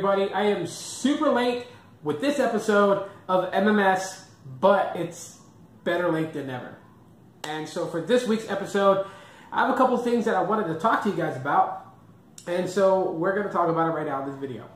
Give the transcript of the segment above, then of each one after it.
everybody. I am super late with this episode of MMS, but it's better late than never. And so for this week's episode, I have a couple things that I wanted to talk to you guys about. And so we're going to talk about it right now in this video.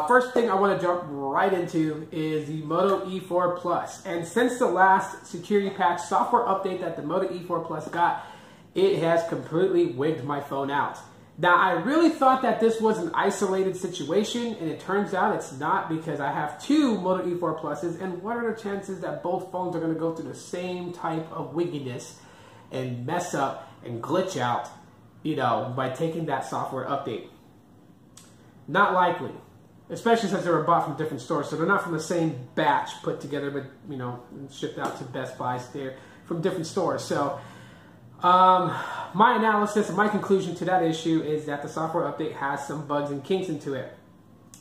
First thing I want to jump right into is the Moto E4Plus. And since the last security patch software update that the Moto E4Plus got, it has completely wigged my phone out. Now, I really thought that this was an isolated situation, and it turns out it's not, because I have two Moto E4 Pluses, and what are the chances that both phones are going to go through the same type of wigginess and mess up and glitch out, you know, by taking that software update? Not likely, especially since they were bought from different stores, so they're not from the same batch put together, but, you know, shipped out to Best Buys. They're from different stores. So my analysis and my conclusion to that issue is that the software update has some bugs and kinks into it.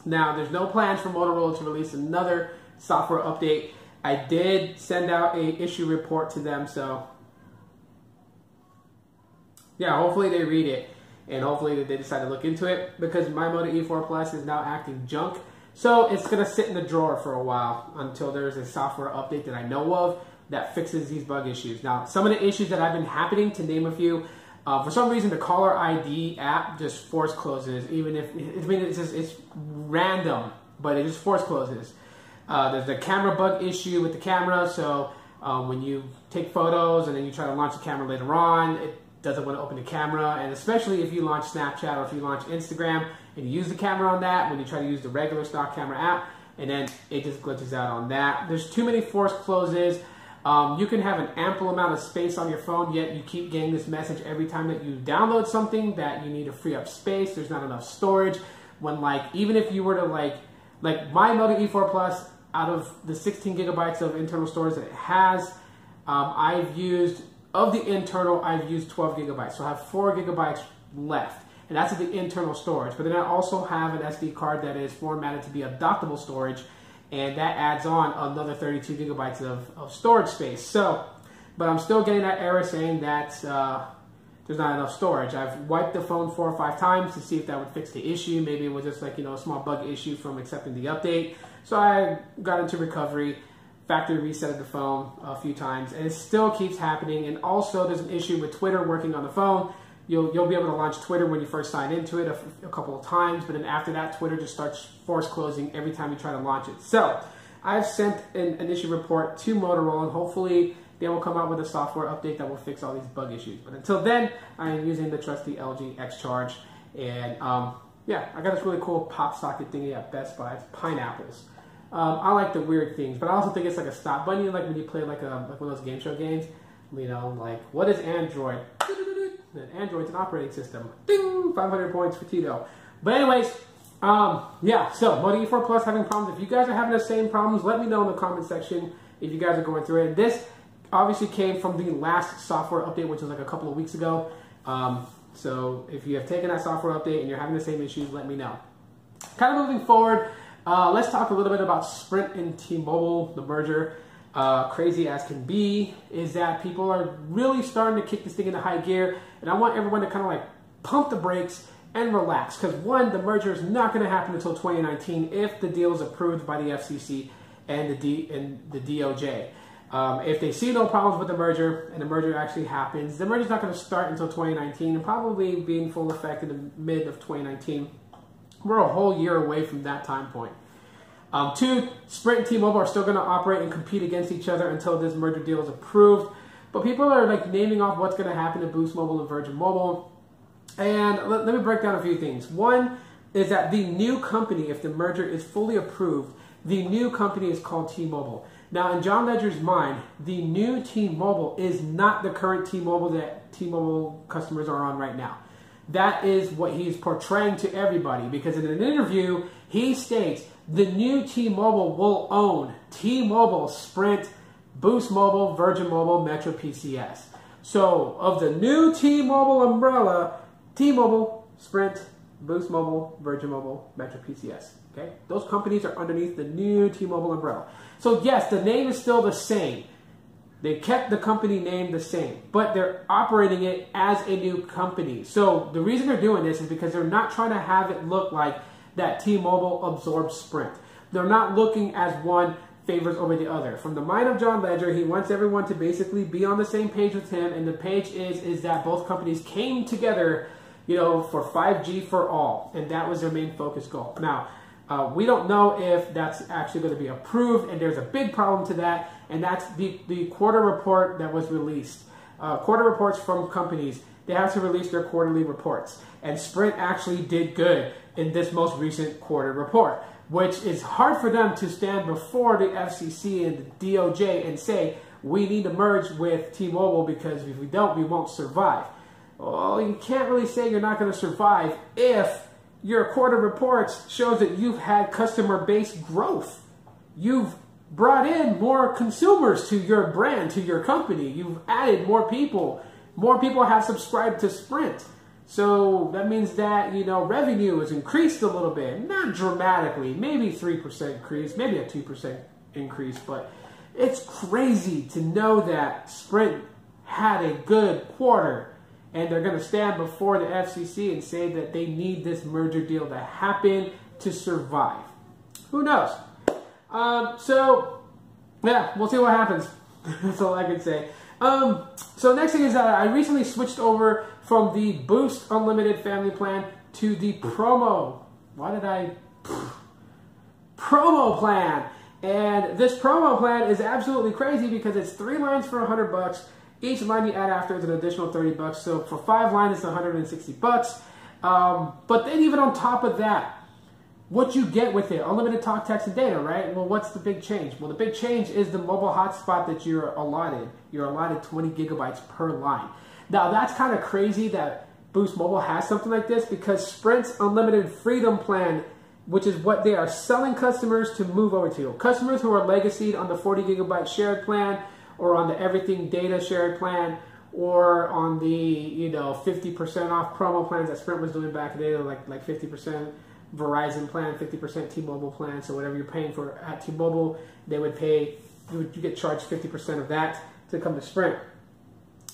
Now, there's no plans for Motorola to release another software update. I did send out a issue report to them, so yeah, hopefully they read it and hopefully they decide to look into it, because my Moto E4 Plus is now acting junk. So it's going to sit in the drawer for a while until there's a software update that I know of that fixes these bug issues. Now, some of the issues that have been happening, to name a few, for some reason the caller ID app just force closes, even if, I mean, it's random, but it just force closes. There's a camera bug issue with the camera, so when you take photos and then you try to launch the camera later on, it doesn't want to open the camera. And especially if you launch Snapchat or if you launch Instagram and you use the camera on that, when you try to use the regular stock camera app, and then it just glitches out on that. There's too many force closes. You can have an ample amount of space on your phone, yet you keep getting this message every time that you download something that you need to free up space. There's not enough storage. When, like, even if you were to like my Moto E4 Plus, out of the 16 gigabytes of internal storage that it has, I've used 12 gigabytes. So I have 4 gigabytes left, and that's the internal storage. But then I also have an SD card that is formatted to be adoptable storage, and that adds on another 32 gigabytes of storage space. So, but I'm still getting that error saying that there's not enough storage. I've wiped the phone 4 or 5 times to see if that would fix the issue. Maybe it was just like, you know, a small bug issue from accepting the update. So I got into recovery, factory resetted the phone a few times, and it still keeps happening. And also there's an issue with Twitter working on the phone. You'll be able to launch Twitter when you first sign into it a couple of times, but then after that, Twitter just starts force closing every time you try to launch it. So I've sent an issue report to Motorola, and hopefully they will come out with a software update that will fix all these bug issues. But until then, I am using the trusty LG X Charge, and yeah, I got this really cool pop socket thingy at Best Buy. It's pineapples. I like the weird things, but I also think it's like a stop button, like when you play like one of those game show games. You know, like, what is Android? Android's an operating system. Ding! 500 points for Tito. But anyways, yeah, so Moto E4 Plus having problems. If you guys are having the same problems, let me know in the comment section if you guys are going through it. This obviously came from the last software update, which was like a couple of weeks ago. So if you have taken that software update and you're having the same issues, let me know. Kind of moving forward, let's talk a little bit about Sprint and T-Mobile, the merger. Crazy as can be, is that people are really starting to kick this thing into high gear, and I want everyone to kind of like pump the brakes and relax, because one, the merger is not going to happen until 2019 if the deal is approved by the FCC and the DOJ. If they see no problems with the merger and the merger actually happens, the merger is not going to start until 2019 and probably be in full effect in the mid of 2019. We're a whole year away from that time point. Two, Sprint and T-Mobile are still going to operate and compete against each other until this merger deal is approved. But people are like naming off what's going to happen to Boost Mobile and Virgin Mobile. And let me break down a few things. One is that the new company, if the merger is fully approved, the new company is called T-Mobile. Now, in John Ledger's mind, the new T-Mobile is not the current T-Mobile that T-Mobile customers are on right now. That is what he's portraying to everybody, because in an interview, he states the new T-Mobile will own T-Mobile, Sprint, Boost Mobile, Virgin Mobile, Metro PCS. So, of the new T-Mobile umbrella, T-Mobile, Sprint, Boost Mobile, Virgin Mobile, Metro PCS. Okay? Those companies are underneath the new T-Mobile umbrella. So, yes, the name is still the same. They kept the company name the same, but they're operating it as a new company. So the reason they're doing this is because they're not trying to have it look like that T-Mobile absorbs Sprint. They're not looking as one favors over the other. From the mind of John Ledger, he wants everyone to basically be on the same page with him, and the page is that both companies came together, you know, for 5G for all, and that was their main focus goal. Now, we don't know if that's actually going to be approved, and there's a big problem to that, and that's the quarter report that was released. Quarter reports from companies, they have to release their quarterly reports, and Sprint actually did good in this most recent quarter report, which is hard for them to stand before the FCC and the DOJ and say, we need to merge with T-Mobile because if we don't, we won't survive. Well, you can't really say you're not going to survive if your quarter reports shows that you've had customer base growth. You've brought in more consumers to your brand, to your company. You've added more people. More people have subscribed to Sprint. So that means that, you know, revenue has increased a little bit. Not dramatically, maybe 3% increase, maybe a 2% increase, but it's crazy to know that Sprint had a good quarter and they're going to stand before the FCC and say that they need this merger deal to happen to survive. Who knows? So, yeah, we'll see what happens. That's all I can say. So next thing is that I recently switched over from the Boost Unlimited family plan to the promo. Promo plan. And this promo plan is absolutely crazy because it's 3 lines for $100. Each line you add after is an additional $30. So for 5 lines, it's $160. But then even on top of that, what you get with it, unlimited talk, text, and data, right? Well, what's the big change? Well, the big change is the mobile hotspot that you're allotted. You're allotted 20 gigabytes per line. Now, that's kind of crazy that Boost Mobile has something like this because Sprint's Unlimited Freedom Plan, which is what they are selling customers to move over to. Customers who are legacied on the 40 gigabyte shared plan or on the everything data shared plan or on the, you know, 50% off promo plans that Sprint was doing back in the day, like 50% Verizon plan, 50% T-Mobile plan. So whatever you're paying for at T-Mobile, they would pay, you get charged 50% of that to come to Sprint.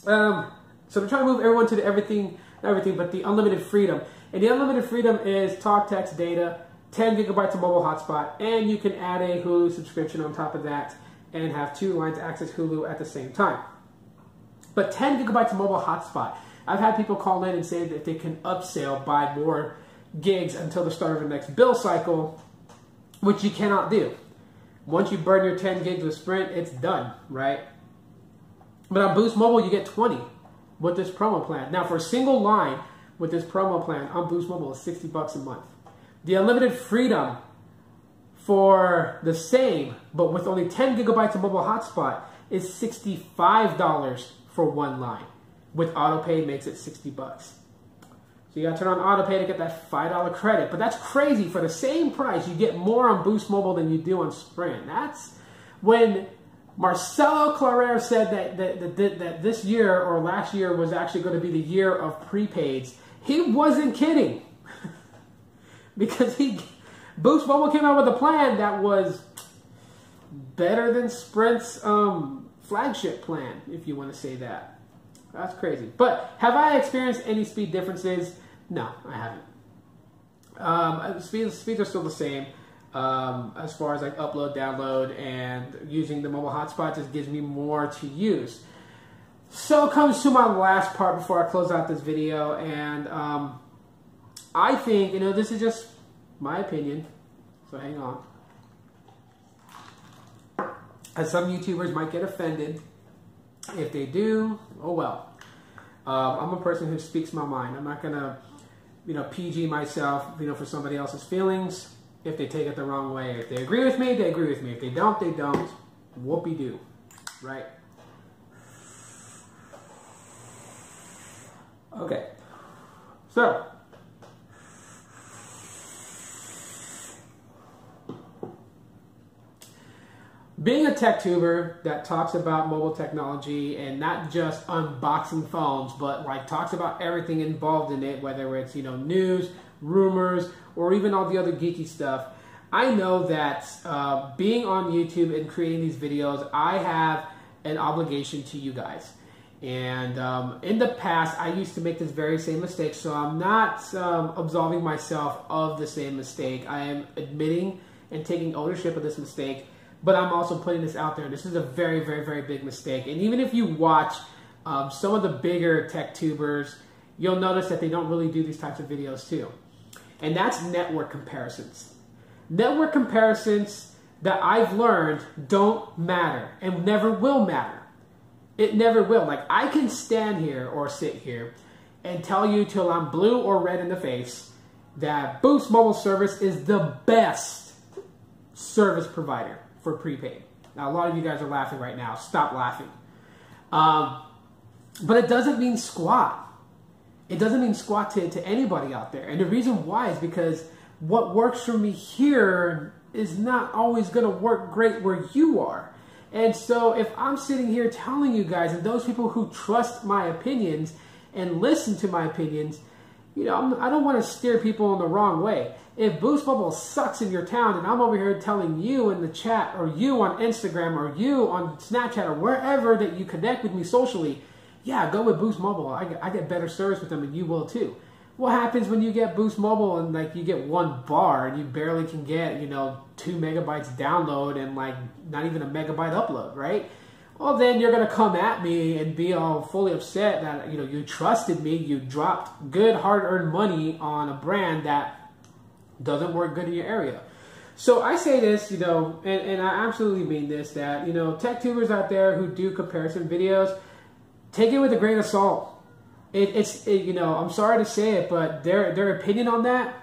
So they're trying to move everyone to the everything but the unlimited freedom. And the unlimited freedom is talk, text, data, 10 gigabytes of mobile hotspot, and you can add a Hulu subscription on top of that and have 2 lines access Hulu at the same time. But 10 gigabytes of mobile hotspot. I've had people call in and say that they can upsell, buy more gigs until the start of the next bill cycle, which you cannot do. Once you burn your 10 gigs with Sprint, it's done, right? But on Boost Mobile, you get 20 with this promo plan. Now, for a single line with this promo plan on Boost Mobile, is $60 a month. The unlimited freedom for the same, but with only 10 gigabytes of mobile hotspot, is $65 for 1 line. With autopay, makes it $60. So you got to turn on autopay to get that $5 credit. But that's crazy. For the same price, you get more on Boost Mobile than you do on Sprint. That's when Marcelo Clarer said that this year or last year was actually going to be the year of prepaids. He wasn't kidding. Because Boost Mobile came out with a plan that was better than Sprint's flagship plan, if you want to say that. That's crazy. But have I experienced any speed differences? No, I haven't. Speeds are still the same. As far as like upload, download, and using the mobile hotspot just gives me more to use. So it comes to my last part before I close out this video, and I think, you know, this is just my opinion, so hang on. As some YouTubers might get offended. If they do, oh well. I'm a person who speaks my mind. I'm not gonna, you know, PG myself, you know, for somebody else's feelings. If they take it the wrong way, if they agree with me, they agree with me. If they don't, they don't. Whoopie-doo, right? Okay, so being a tech tuber that talks about mobile technology and not just unboxing phones, but like talks about everything involved in it, whether it's, you know, news, rumors, or even all the other geeky stuff, I know that being on YouTube and creating these videos, I have an obligation to you guys. And in the past, I used to make this very same mistake, so I'm not absolving myself of the same mistake. I am admitting and taking ownership of this mistake, but I'm also putting this out there. This is a very, very, very big mistake. And even if you watch some of the bigger tech tubers, you'll notice that they don't really do these types of videos too. And that's network comparisons. Network comparisons that I've learned don't matter and never will matter. It never will. Like, I can stand here or sit here and tell you till I'm blue or red in the face that Boost Mobile service is the best service provider for prepaid. Now, a lot of you guys are laughing right now. Stop laughing. But it doesn't mean squat. It doesn't mean squat to anybody out there. And the reason why is because what works for me here is not always going to work great where you are. And so if I'm sitting here telling you guys, and those people who trust my opinions and listen to my opinions, you know, I don't want to steer people in the wrong way. If Boost Mobile sucks in your town and I'm over here telling you in the chat or you on Instagram or you on Snapchat or wherever that you connect with me socially, yeah, go with Boost Mobile. I get better service with them and you will too. What happens when you get Boost Mobile and like you get 1 bar and you barely can get, you know, 2 megabytes download and like not even a megabyte upload, right? Well, then you're going to come at me and be all fully upset that, you know, you trusted me, you dropped good hard-earned money on a brand that doesn't work good in your area. So I say this, you know, and I absolutely mean this, that, you know, tech tubers out there who do comparison videos, take it with a grain of salt. You know, I'm sorry to say it, but their opinion on that,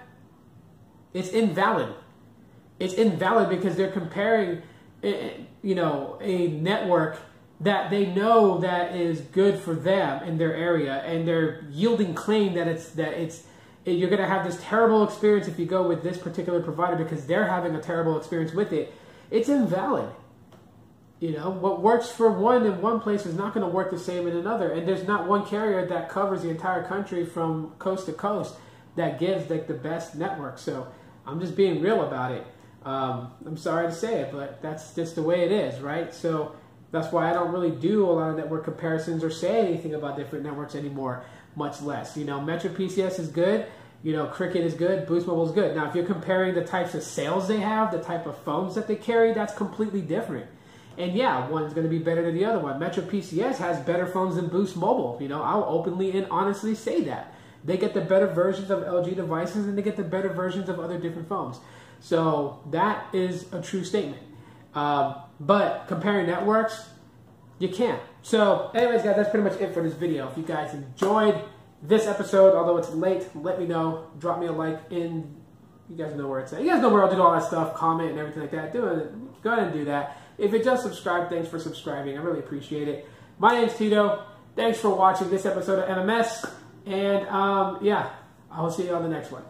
it's invalid. It's invalid because they're comparing, you know, a network that they know that is good for them in their area, and they're yielding claim that you're going to have this terrible experience if you go with this particular provider because they're having a terrible experience with it. It's invalid. You know, what works for one in one place is not going to work the same in another. And there's not one carrier that covers the entire country from coast to coast that gives like the best network. So I'm just being real about it. I'm sorry to say it, but that's just the way it is, right? So that's why I don't really do a lot of network comparisons or say anything about different networks anymore, much less. You know, Metro PCS is good. You know, Cricket is good. Boost Mobile is good. Now, if you're comparing the types of sales they have, the type of phones that they carry, that's completely different. And yeah, one's going to be better than the other one. Metro PCS has better phones than Boost Mobile. You know, I'll openly and honestly say that. They get the better versions of LG devices and they get the better versions of other different phones. So that is a true statement. But comparing networks, you can't. So anyways, guys, that's pretty much it for this video. If you guys enjoyed this episode, although it's late, let me know. Drop me a like in, you guys know where it's at. You guys know where I'll do all that stuff, comment and everything like that. Go ahead and do that. If you just subscribed, thanks for subscribing. I really appreciate it. My name's Tito. Thanks for watching this episode of MMS. And yeah, I'll see you on the next one.